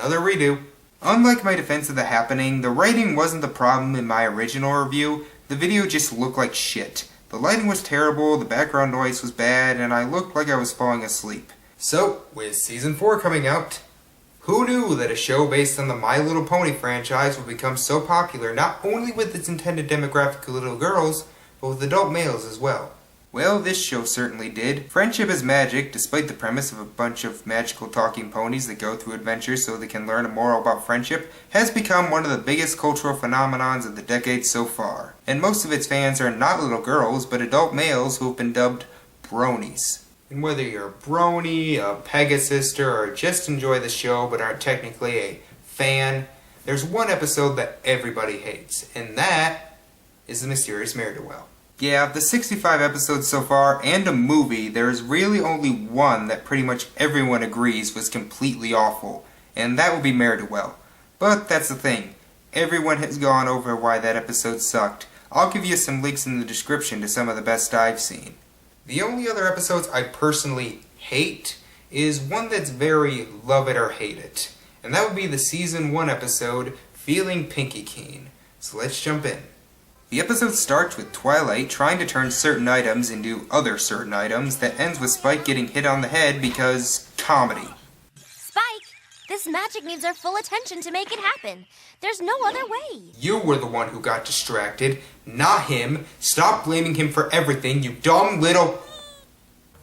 another redo. Unlike my defense of The Happening, the writing wasn't the problem in my original review. The video just looked like shit. The lighting was terrible, the background noise was bad, and I looked like I was falling asleep. So, with Season 4 coming out, who knew that a show based on the My Little Pony franchise would become so popular not only with its intended demographic of little girls, but with adult males as well? Well, this show certainly did. Friendship is magic, despite the premise of a bunch of magical talking ponies that go through adventures so they can learn a moral about friendship, has become one of the biggest cultural phenomenons of the decade so far. And most of its fans are not little girls, but adult males who have been dubbed bronies. And whether you're a brony, a Pegasister, or just enjoy the show but aren't technically a fan, there's one episode that everybody hates, and that is The Mysterious Ne'er-Do-Well. Yeah, of the 65 episodes so far, and a movie, there is really only one that pretty much everyone agrees was completely awful, and that would be Ne'er-Do-Well. But that's the thing, everyone has gone over why that episode sucked. I'll give you some links in the description to some of the best I've seen. The only other episodes I personally hate is one that's very love it or hate it, and that would be the Season 1 episode, Feeling Pinkie Keen. So let's jump in. The episode starts with Twilight trying to turn certain items into other certain items that ends with Spike getting hit on the head because comedy. Spike, this magic needs our full attention to make it happen. There's no other way. You were the one who got distracted, not him. Stop blaming him for everything, you dumb little...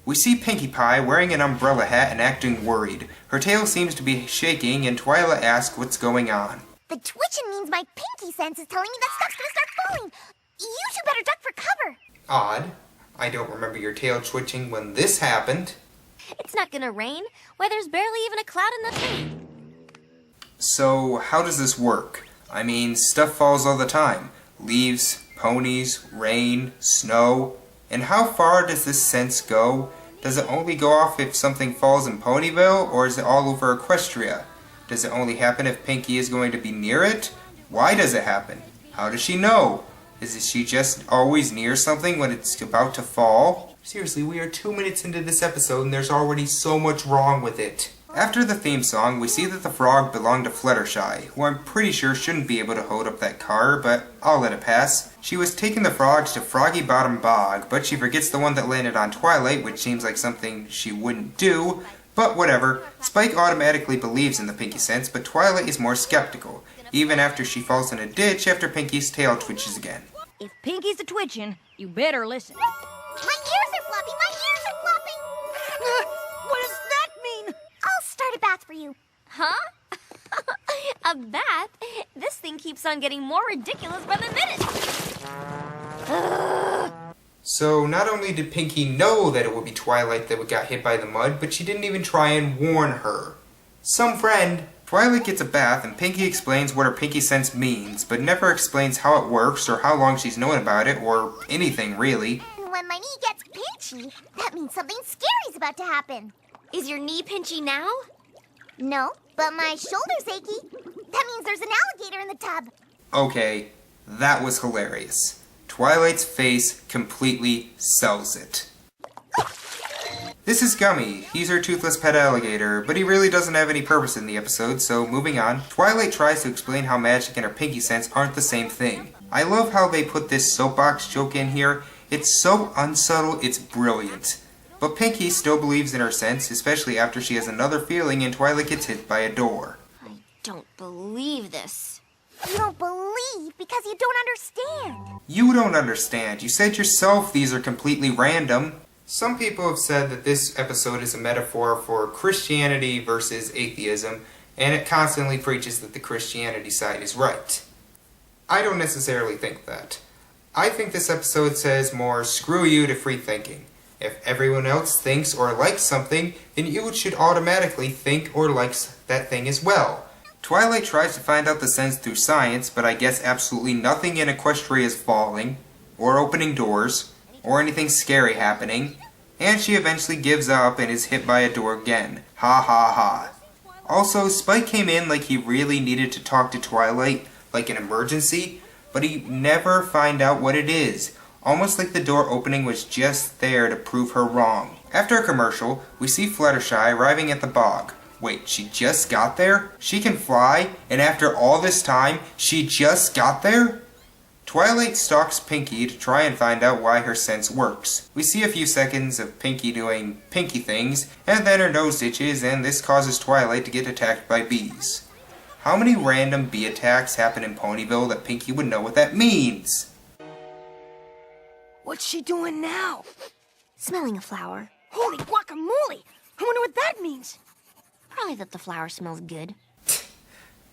We see Pinkie Pie wearing an umbrella hat and acting worried. Her tail seems to be shaking and Twilight asks what's going on. The twitching means my pinky sense is telling me that stuff's gonna start falling. You two better duck for cover. Odd. I don't remember your tail twitching when this happened. It's not gonna rain. Why, there's barely even a cloud in the tree. So, how does this work? I mean, stuff falls all the time. Leaves, ponies, rain, snow. And how far does this sense go? Does it only go off if something falls in Ponyville, or is it all over Equestria? Does it only happen if Pinkie is going to be near it? Why does it happen? How does she know? Is she just always near something when it's about to fall? Seriously, we are 2 minutes into this episode and there's already so much wrong with it. After the theme song, we see that the frog belonged to Fluttershy, who I'm pretty sure shouldn't be able to hold up that car, but I'll let it pass. She was taking the frogs to Froggy Bottom Bog, but she forgets the one that landed on Twilight, which seems like something she wouldn't do. But whatever, Spike automatically believes in the Pinkie sense, but Twilight is more skeptical, even after she falls in a ditch after Pinkie's tail twitches again. If Pinkie's a-twitching, you better listen. My ears are floppy, my ears are flopping. What does that mean? I'll start a bath for you. Huh? A bath? This thing keeps on getting more ridiculous by the minute. So not only did Pinkie know that it would be Twilight that got hit by the mud, but she didn't even try and warn her. Some friend. Twilight gets a bath and Pinkie explains what her Pinkie sense means, but never explains how it works or how long she's known about it, or anything really. When my knee gets pinchy, that means something scary's about to happen. Is your knee pinchy now? No, but my shoulder's achy. That means there's an alligator in the tub. Okay, that was hilarious. Twilight's face completely sells it. This is Gummy. He's her toothless pet alligator, but he really doesn't have any purpose in the episode, so moving on. Twilight tries to explain how magic and her Pinkie sense aren't the same thing. I love how they put this soapbox joke in here. It's so unsubtle, it's brilliant. But Pinkie still believes in her sense, especially after she has another feeling and Twilight gets hit by a door. I don't believe this. You don't believe because you don't understand. You don't understand. You said yourself these are completely random. Some people have said that this episode is a metaphor for Christianity versus atheism, and it constantly preaches that the Christianity side is right. I don't necessarily think that. I think this episode says more screw you to free thinking. If everyone else thinks or likes something, then you should automatically think or like that thing as well. Twilight tries to find out the sense through science, but I guess absolutely nothing in Equestria is falling, or opening doors, or anything scary happening, and she eventually gives up and is hit by a door again. Ha ha ha. Also, Spike came in like he really needed to talk to Twilight, like an emergency, but he never find out what it is, almost like the door opening was just there to prove her wrong. After a commercial, we see Fluttershy arriving at the bog. Wait, she just got there? She can fly, and after all this time, she just got there? Twilight stalks Pinkie to try and find out why her sense works. We see a few seconds of Pinkie doing Pinkie things, and then her nose itches, and this causes Twilight to get attacked by bees. How many random bee attacks happen in Ponyville that Pinkie would know what that means? What's she doing now? Smelling a flower. Holy guacamole! I wonder what that means. Probably that the flower smells good.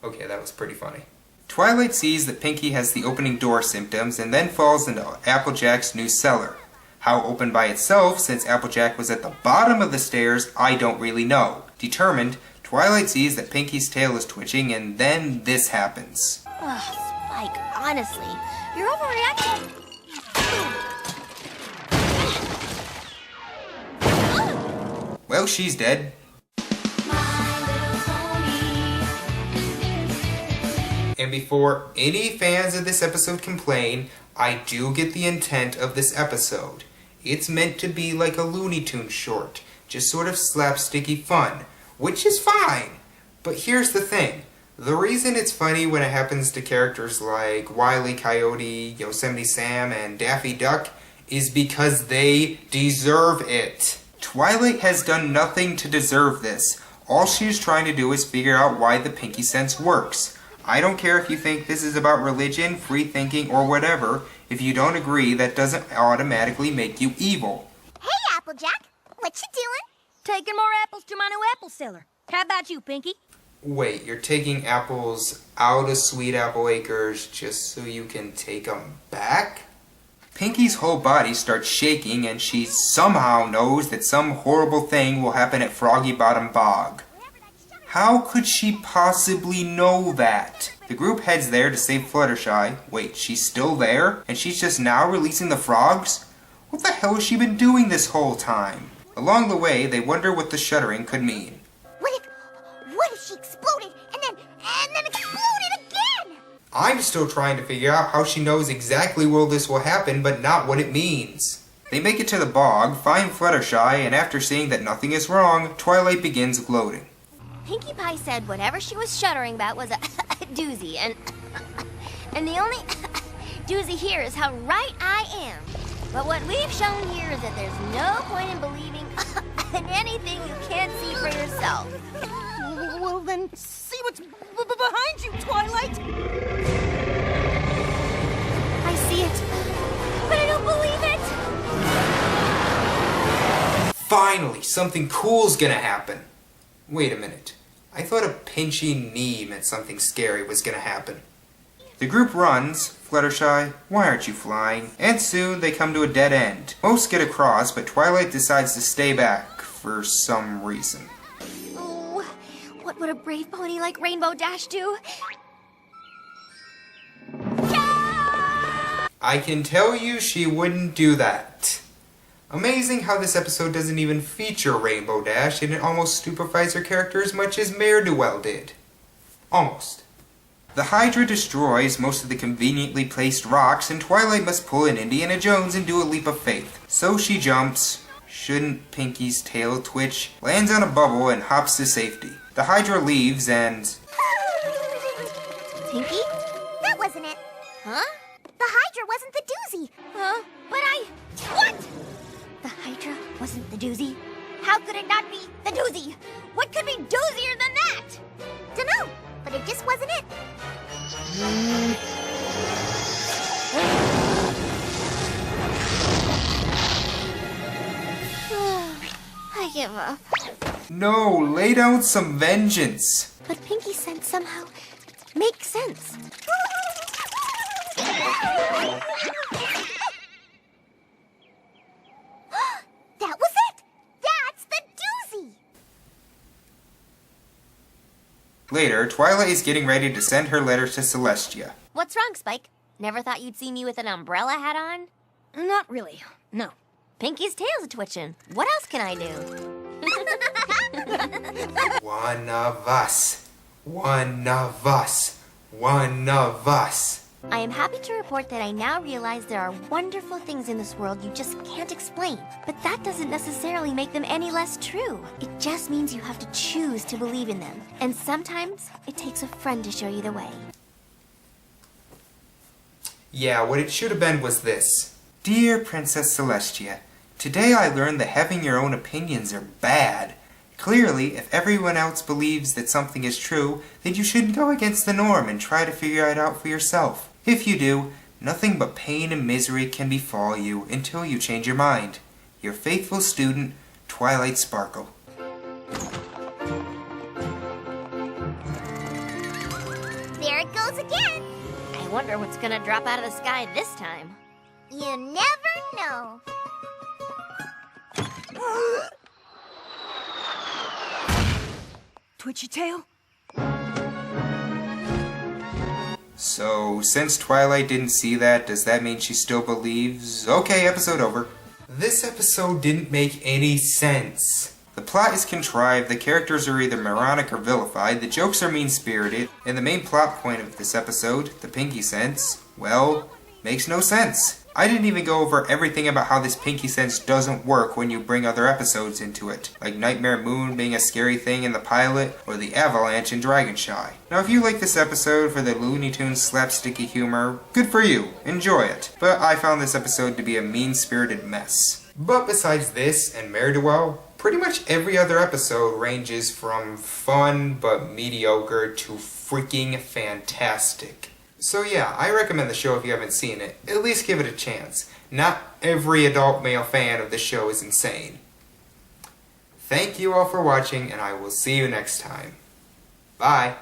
Okay, that was pretty funny. Twilight sees that Pinkie has the opening door symptoms and then falls into Applejack's new cellar. How opened by itself, since Applejack was at the bottom of the stairs, I don't really know. Determined, Twilight sees that Pinkie's tail is twitching, and then this happens. Ugh, Spike, honestly, you're overreacting. Well, she's dead. And before any fans of this episode complain, I do get the intent of this episode. It's meant to be like a Looney Tunes short, just sort of slapsticky fun, which is fine. But here's the thing. The reason it's funny when it happens to characters like Wile E. Coyote, Yosemite Sam, and Daffy Duck is because they deserve it. Twilight has done nothing to deserve this. All she's trying to do is figure out why the Pinkie sense works. I don't care if you think this is about religion, free thinking, or whatever. If you don't agree, that doesn't automatically make you evil. Hey, Applejack. What you doing? Taking more apples to my new apple cellar. How about you, Pinkie? Wait, you're taking apples out of Sweet Apple Acres just so you can take them back? Pinkie's whole body starts shaking and she somehow knows that some horrible thing will happen at Froggy Bottom Bog. How could she possibly know that? The group heads there to save Fluttershy. Wait, she's still there? And she's just now releasing the frogs? What the hell has she been doing this whole time? Along the way, they wonder what the shuddering could mean. What if she exploded and then exploded again? I'm still trying to figure out how she knows exactly where this will happen, but not what it means. They make it to the bog, find Fluttershy, and after seeing that nothing is wrong, Twilight begins gloating. Pinkie Pie said whatever she was shuddering about was a doozy, and the only doozy here is how right I am. But what we've shown here is that there's no point in believing in anything you can't see for yourself. Well, then, see what's behind you, Twilight! I see it, but I don't believe it! Finally, something cool's gonna happen. Wait a minute. I thought a pinchy knee meant something scary was gonna happen. The group runs. Fluttershy, why aren't you flying? And soon they come to a dead end. Most get across, but Twilight decides to stay back for some reason. Oh, what would a brave pony like Rainbow Dash do? I can tell you she wouldn't do that. Amazing how this episode doesn't even feature Rainbow Dash, and it almost stupefies her character as much as Mare Duell did. Almost. The Hydra destroys most of the conveniently placed rocks, and Twilight must pull an Indiana Jones and do a leap of faith. So she jumps, shouldn't Pinkie's tail twitch, lands on a bubble, and hops to safety. The Hydra leaves and... Pinkie? That wasn't it. Huh? The Hydra wasn't the doozy. Huh? But What? The Hydra wasn't the doozy? How could it not be the doozy? What could be doozier than that? Dunno, but it just wasn't it. I give up. No, lay down some vengeance. But Pinkie's sense somehow makes sense. That was it! That's the doozy! Later, Twilight is getting ready to send her letter to Celestia. What's wrong, Spike? Never thought you'd see me with an umbrella hat on? Not really, no. Pinkie's tail's twitching. What else can I do? One of us. One of us. One of us. I am happy to report that I now realize there are wonderful things in this world you just can't explain. But that doesn't necessarily make them any less true. It just means you have to choose to believe in them. And sometimes, it takes a friend to show you the way. Yeah, what it should have been was this. Dear Princess Celestia, today I learned that having your own opinions are bad. Clearly, if everyone else believes that something is true, then you shouldn't go against the norm and try to figure it out for yourself. If you do, nothing but pain and misery can befall you until you change your mind. Your faithful student, Twilight Sparkle. There it goes again. I wonder what's gonna drop out of the sky this time. You never know. Twitchy tail? So, since Twilight didn't see that, does that mean she still believes? Okay, episode over. This episode didn't make any sense. The plot is contrived, the characters are either moronic or vilified, the jokes are mean-spirited, and the main plot point of this episode, the Pinkie sense, well, makes no sense. I didn't even go over everything about how this Pinkie sense doesn't work when you bring other episodes into it, like Nightmare Moon being a scary thing in the pilot, or the Avalanche in Dragonshy. Now if you like this episode for the Looney Tunes slapsticky humor, good for you, enjoy it. But I found this episode to be a mean-spirited mess. But besides this and Ne'er-do-well, pretty much every other episode ranges from fun but mediocre to freaking fantastic. So yeah, I recommend the show if you haven't seen it. At least give it a chance. Not every adult male fan of the show is insane. Thank you all for watching, and I will see you next time. Bye!